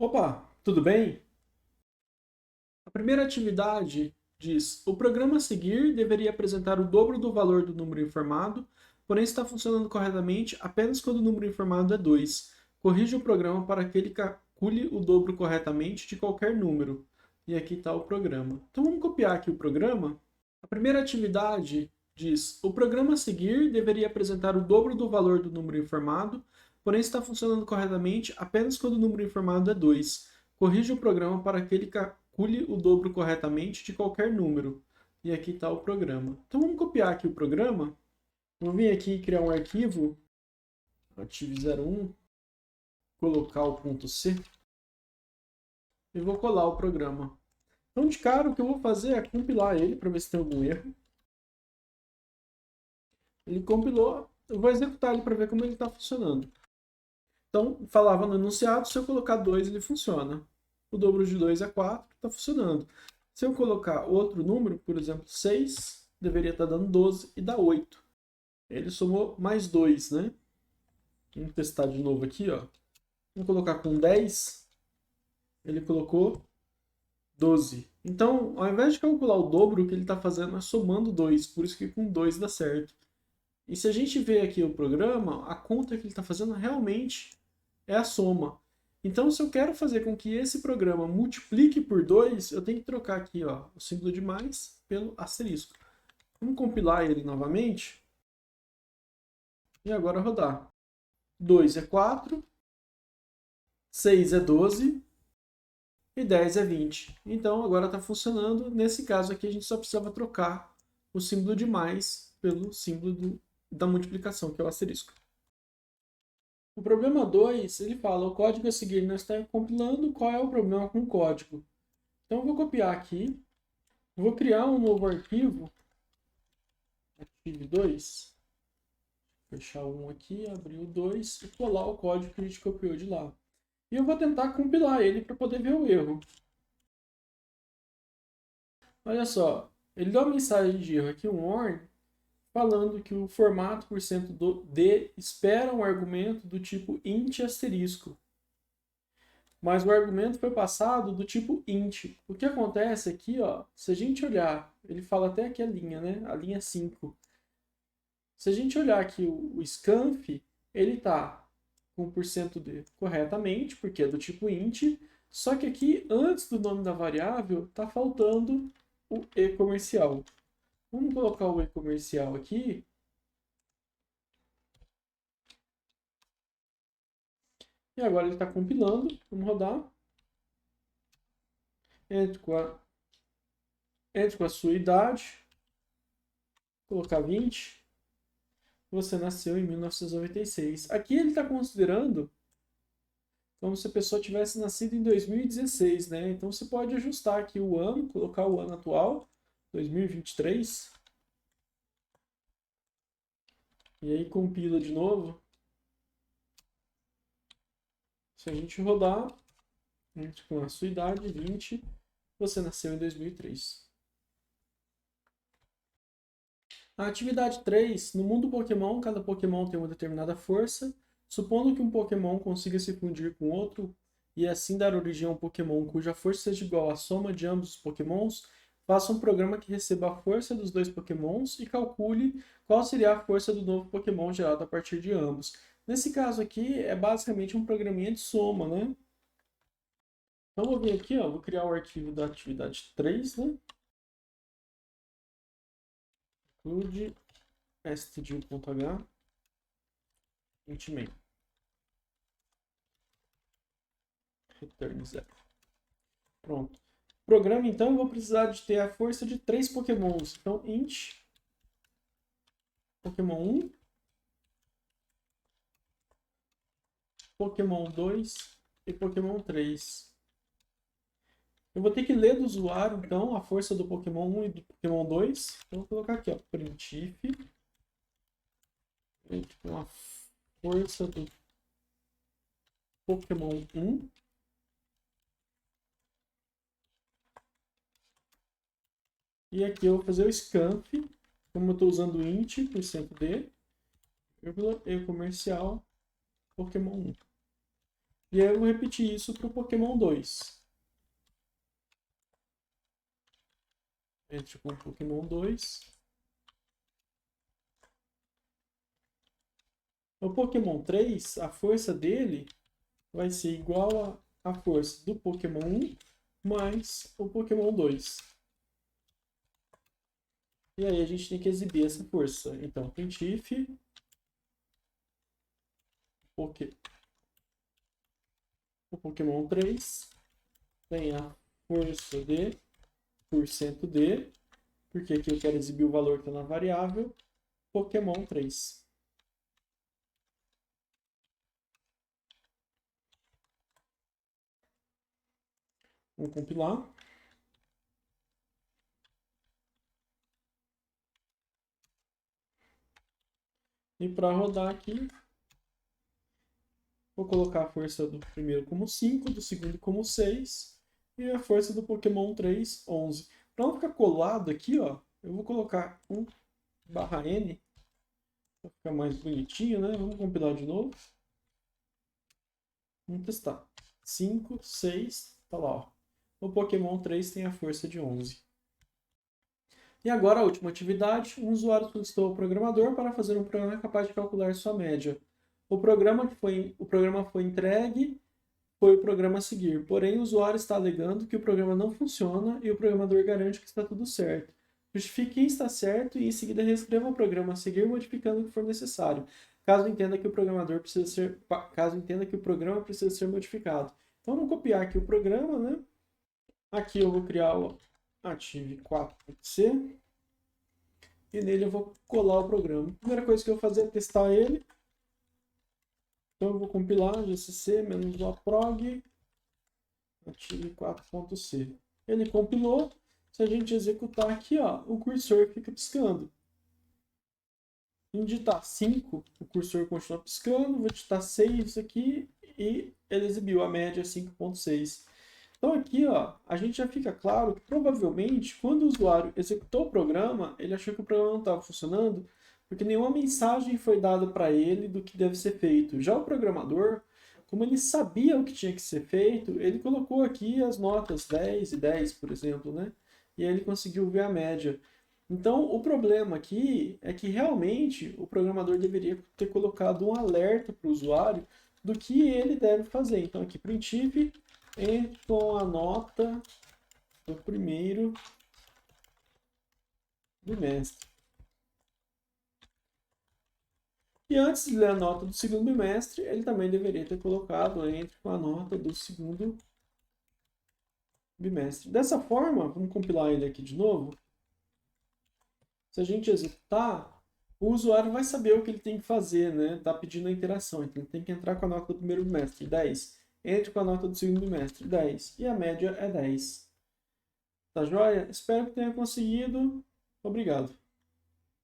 Opa, tudo bem? A primeira atividade diz: o programa a seguir deveria apresentar o dobro do valor do número informado, porém está funcionando corretamente apenas quando o número informado é 2. Corrija o programa para que ele calcule o dobro corretamente de qualquer número. E aqui está o programa. Então vamos copiar aqui o programa. A primeira atividade diz: o programa a seguir deveria apresentar o dobro do valor do número informado, porém está funcionando corretamente apenas quando o número informado é 2. Corrija o programa para que ele calcule o dobro corretamente de qualquer número. E aqui está o programa. Então vamos copiar aqui o programa. Vou vir aqui e criar um arquivo, arquivo01, colocar o ponto C e vou colar o programa. Então, de cara, o que eu vou fazer é compilar ele para ver se tem algum erro. Ele compilou, eu vou executar ele para ver como ele está funcionando. Então, falava no enunciado, se eu colocar 2, ele funciona. O dobro de 2 é 4, está funcionando. Se eu colocar outro número, por exemplo, 6, deveria estar dando 12 e dá 8. Ele somou mais 2, né? Vamos testar de novo aqui, ó. Vamos colocar com 10, ele colocou 12. Então, ao invés de calcular o dobro, o que ele está fazendo é somando 2, por isso que com 2 dá certo. E se a gente ver aqui o programa, a conta que ele está fazendo realmente é a soma. Então, se eu quero fazer com que esse programa multiplique por 2, eu tenho que trocar aqui ó, o símbolo de mais pelo asterisco. Vamos compilar ele novamente. E agora rodar. 2 é 4, 6 é 12 e 10 é 20. Então, agora está funcionando. Nesse caso aqui, a gente só precisava trocar o símbolo de mais pelo símbolo da multiplicação, que é o asterisco. O problema 2, ele fala, o código a seguir não está compilando, qual é o problema com o código? Então eu vou copiar aqui, vou criar um novo arquivo, arquivo2, fechar um aqui, abrir o 2 e colar o código que a gente copiou de lá. E eu vou tentar compilar ele para poder ver o erro. Olha só, ele dá uma mensagem de erro aqui, um warning, falando que o formato %d espera um argumento do tipo int asterisco. Mas o argumento foi passado do tipo int. O que acontece aqui, ó, se a gente olhar, ele fala até aqui a linha, né? A linha 5. Se a gente olhar aqui o scanf, ele está com o %d corretamente, porque é do tipo int, só que aqui, antes do nome da variável, está faltando o e-comercial. Vamos colocar o e-comercial aqui. E agora ele está compilando. Vamos rodar. Entre com a sua idade. Colocar 20. Você nasceu em 1996. Aqui ele está considerando como se a pessoa tivesse nascido em 2016, né? Então você pode ajustar aqui o ano, colocar o ano atual, 2023. E aí compila de novo. Se a gente rodar, entre com a sua idade, 20, você nasceu em 2003. A atividade 3. No mundo Pokémon, cada Pokémon tem uma determinada força. Supondo que um Pokémon consiga se fundir com outro e assim dar origem a um Pokémon cuja força seja igual à soma de ambos os Pokémons, faça um programa que receba a força dos dois Pokémons e calcule qual seria a força do novo Pokémon gerado a partir de ambos. Nesse caso aqui, é basicamente um programinha de soma, né? Então, vou vir aqui, ó, vou criar o arquivo da atividade 3, né? Include stdio.h int return 0. Pronto. Programa, então, eu vou precisar de ter a força de 3 pokémons. Então, int Pokémon 1, Pokémon 2 e Pokémon 3. Eu vou ter que ler do usuário, então, a força do Pokémon 1 e do Pokémon 2. Então, vou colocar aqui, ó, printf com a força do Pokémon 1 e aqui eu vou fazer o scanf, como eu estou usando int, %d, e comercial Pokémon 1. E aí eu vou repetir isso para o Pokémon 2. Entre com o Pokémon 2. O Pokémon 3, a força dele vai ser igual à força do Pokémon 1 mais o Pokémon 2. E aí a gente tem que exibir essa força. Então, printf o Pokémon 3 tem a força de %d, porque aqui eu quero exibir o valor que está na variável, Pokémon 3. Vamos compilar. E para rodar aqui, vou colocar a força do primeiro como 5, do segundo como 6 e a força do Pokémon 3, 11. Para não ficar colado aqui, ó, eu vou colocar 1/n para ficar mais bonitinho, né? Vamos compilar de novo. Vamos testar. 5, 6, tá lá, ó. O Pokémon 3 tem a força de 11. E agora a última atividade, um usuário solicitou ao programador para fazer um programa capaz de calcular sua média. O programa foi entregue, foi o programa a seguir. Porém, o usuário está alegando que o programa não funciona e o programador garante que está tudo certo. Justifique quem está certo e em seguida reescreva o programa a seguir, modificando o que for necessário, caso entenda que o programa precisa ser modificado. Então vamos copiar aqui o programa, né? Aqui eu vou criar o Active4.c e nele eu vou colar o programa. A primeira coisa que eu vou fazer é testar ele. Então eu vou compilar gcc-aprog Active4.c. Ele compilou. Se a gente executar aqui, ó, o cursor fica piscando. Em digitar 5, o cursor continua piscando. Vou digitar 6 aqui e ele exibiu a média 5.6. Então aqui, ó, a gente já fica claro que provavelmente quando o usuário executou o programa, ele achou que o programa não estava funcionando, porque nenhuma mensagem foi dada para ele do que deve ser feito. Já o programador, como ele sabia o que tinha que ser feito, ele colocou aqui as notas 10 e 10, por exemplo, né? E aí ele conseguiu ver a média. Então, o problema aqui é que realmente o programador deveria ter colocado um alerta para o usuário do que ele deve fazer. Então, aqui, printf entre com a nota do primeiro bimestre. E antes de ler a nota do segundo bimestre, ele também deveria ter colocado entre com a nota do segundo bimestre. Dessa forma, vamos compilar ele aqui de novo. Se a gente executar, o usuário vai saber o que ele tem que fazer, né? Está pedindo a interação, então ele tem que entrar com a nota do primeiro bimestre, 10. Entre com a nota do segundo bimestre, 10. E a média é 10. Tá joia? Espero que tenha conseguido. Obrigado.